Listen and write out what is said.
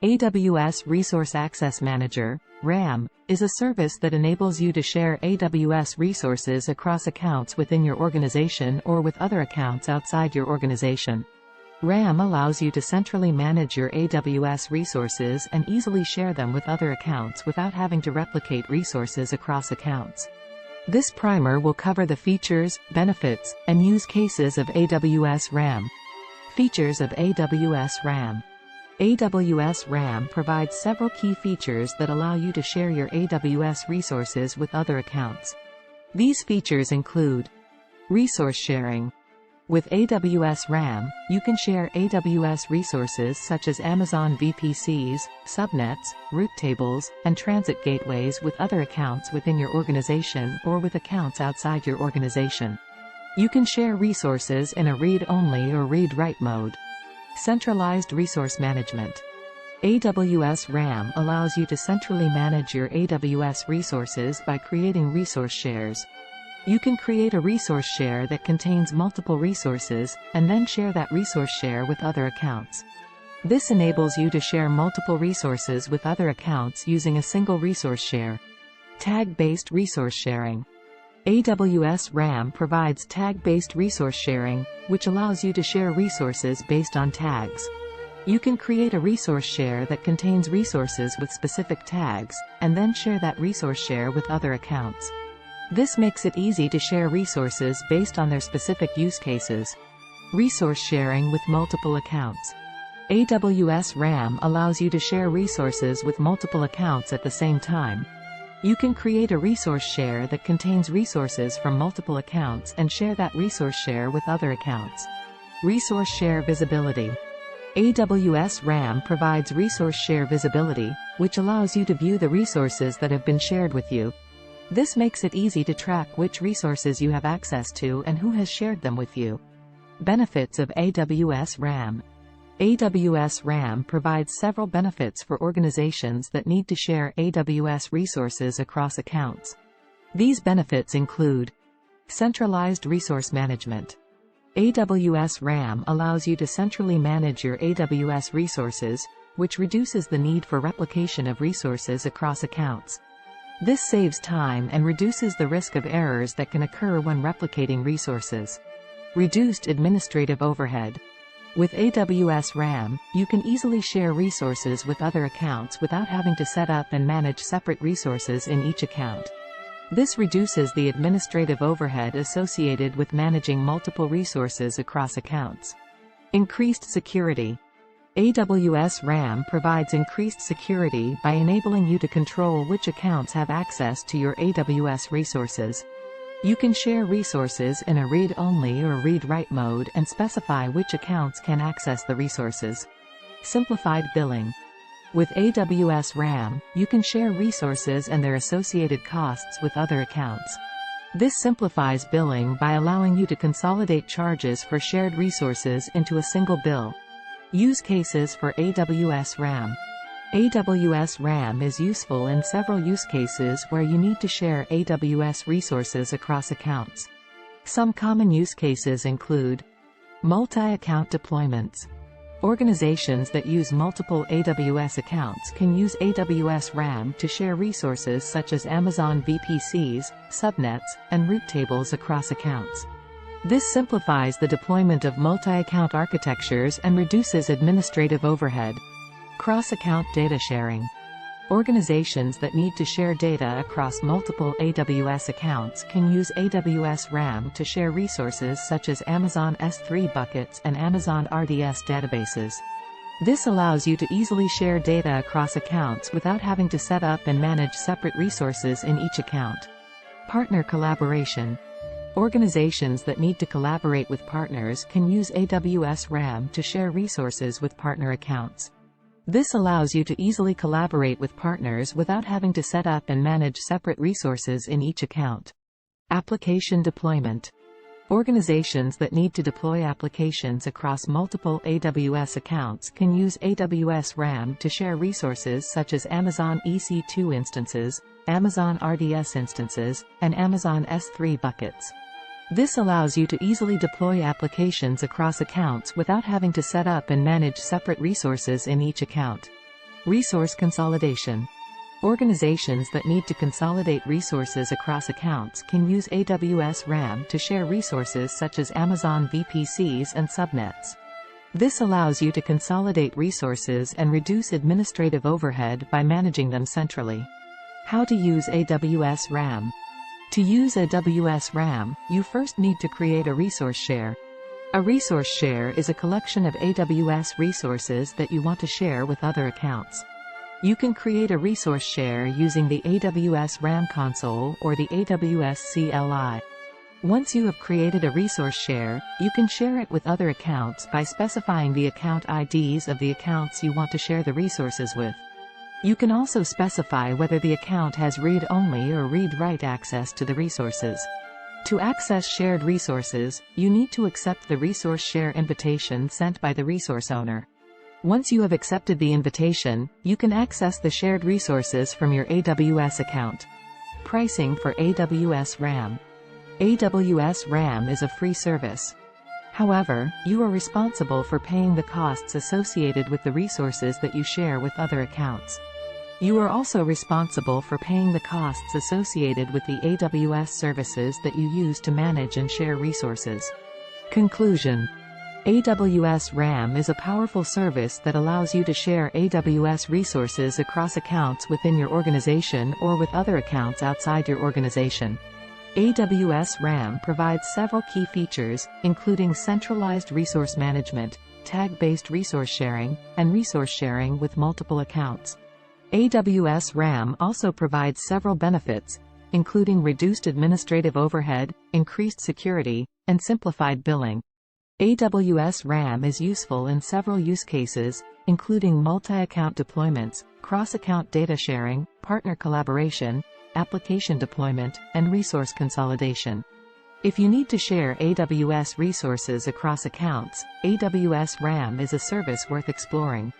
AWS Resource Access Manager, RAM, is a service that enables you to share AWS resources across accounts within your organization or with other accounts outside your organization. RAM allows you to centrally manage your AWS resources and easily share them with other accounts without having to replicate resources across accounts. This primer will cover the features, benefits, and use cases of AWS RAM. Features of AWS RAM. AWS RAM provides several key features that allow you to share your AWS resources with other accounts. These features include resource sharing. With AWS RAM, you can share AWS resources such as Amazon VPCs, subnets, route tables, and transit gateways with other accounts within your organization or with accounts outside your organization. You can share resources in a read-only or read-write mode. Centralized resource management. AWS RAM allows you to centrally manage your AWS resources by creating resource shares. You can create a resource share that contains multiple resources, and then share that resource share with other accounts. This enables you to share multiple resources with other accounts using a single resource share. Tag-based resource sharing. AWS RAM provides tag-based resource sharing, which allows you to share resources based on tags. You can create a resource share that contains resources with specific tags, and then share that resource share with other accounts. This makes it easy to share resources based on their specific use cases. Resource sharing with multiple accounts. AWS RAM allows you to share resources with multiple accounts at the same time. You can create a resource share that contains resources from multiple accounts and share that resource share with other accounts. Resource share visibility. AWS RAM provides resource share visibility, which allows you to view the resources that have been shared with you. This makes it easy to track which resources you have access to and who has shared them with you. Benefits of AWS RAM. AWS RAM provides several benefits for organizations that need to share AWS resources across accounts. These benefits include centralized resource management. AWS RAM allows you to centrally manage your AWS resources, which reduces the need for replication of resources across accounts. This saves time and reduces the risk of errors that can occur when replicating resources. Reduced administrative overhead. With AWS RAM, you can easily share resources with other accounts without having to set up and manage separate resources in each account. This reduces the administrative overhead associated with managing multiple resources across accounts. Increased security. AWS RAM provides increased security by enabling you to control which accounts have access to your AWS resources. You can share resources in a read-only or read-write mode and specify which accounts can access the resources. Simplified billing. With AWS RAM, you can share resources and their associated costs with other accounts. This simplifies billing by allowing you to consolidate charges for shared resources into a single bill. Use cases for AWS RAM. AWS RAM is useful in several use cases where you need to share AWS resources across accounts. Some common use cases include multi-account deployments. Organizations that use multiple AWS accounts can use AWS RAM to share resources such as Amazon VPCs, subnets, and route tables across accounts. This simplifies the deployment of multi-account architectures and reduces administrative overhead. Cross-account data sharing. Organizations that need to share data across multiple AWS accounts can use AWS RAM to share resources such as Amazon S3 buckets and Amazon RDS databases. This allows you to easily share data across accounts without having to set up and manage separate resources in each account. Partner collaboration. Organizations that need to collaborate with partners can use AWS RAM to share resources with partner accounts. This allows you to easily collaborate with partners without having to set up and manage separate resources in each account. Application deployment. Organizations that need to deploy applications across multiple AWS accounts can use AWS RAM to share resources such as Amazon EC2 instances, Amazon RDS instances, and Amazon S3 buckets. This allows you to easily deploy applications across accounts without having to set up and manage separate resources in each account. Resource consolidation. Organizations that need to consolidate resources across accounts can use AWS RAM to share resources such as Amazon VPCs and subnets. This allows you to consolidate resources and reduce administrative overhead by managing them centrally. How to use AWS RAM. To use AWS RAM, you first need to create a resource share. A resource share is a collection of AWS resources that you want to share with other accounts. You can create a resource share using the AWS RAM console or the AWS CLI. Once you have created a resource share, you can share it with other accounts by specifying the account IDs of the accounts you want to share the resources with. You can also specify whether the account has read-only or read-write access to the resources. To access shared resources, you need to accept the resource share invitation sent by the resource owner. Once you have accepted the invitation, you can access the shared resources from your AWS account. Pricing for AWS RAM. AWS RAM is a free service. However, you are responsible for paying the costs associated with the resources that you share with other accounts. You are also responsible for paying the costs associated with the AWS services that you use to manage and share resources. Conclusion. AWS RAM is a powerful service that allows you to share AWS resources across accounts within your organization or with other accounts outside your organization. AWS RAM provides several key features, including centralized resource management, tag-based resource sharing, and resource sharing with multiple accounts. AWS RAM also provides several benefits, including reduced administrative overhead, increased security, and simplified billing. AWS RAM is useful in several use cases, including multi-account deployments, cross-account data sharing, partner collaboration, application deployment, and resource consolidation. If you need to share AWS resources across accounts, AWS RAM is a service worth exploring.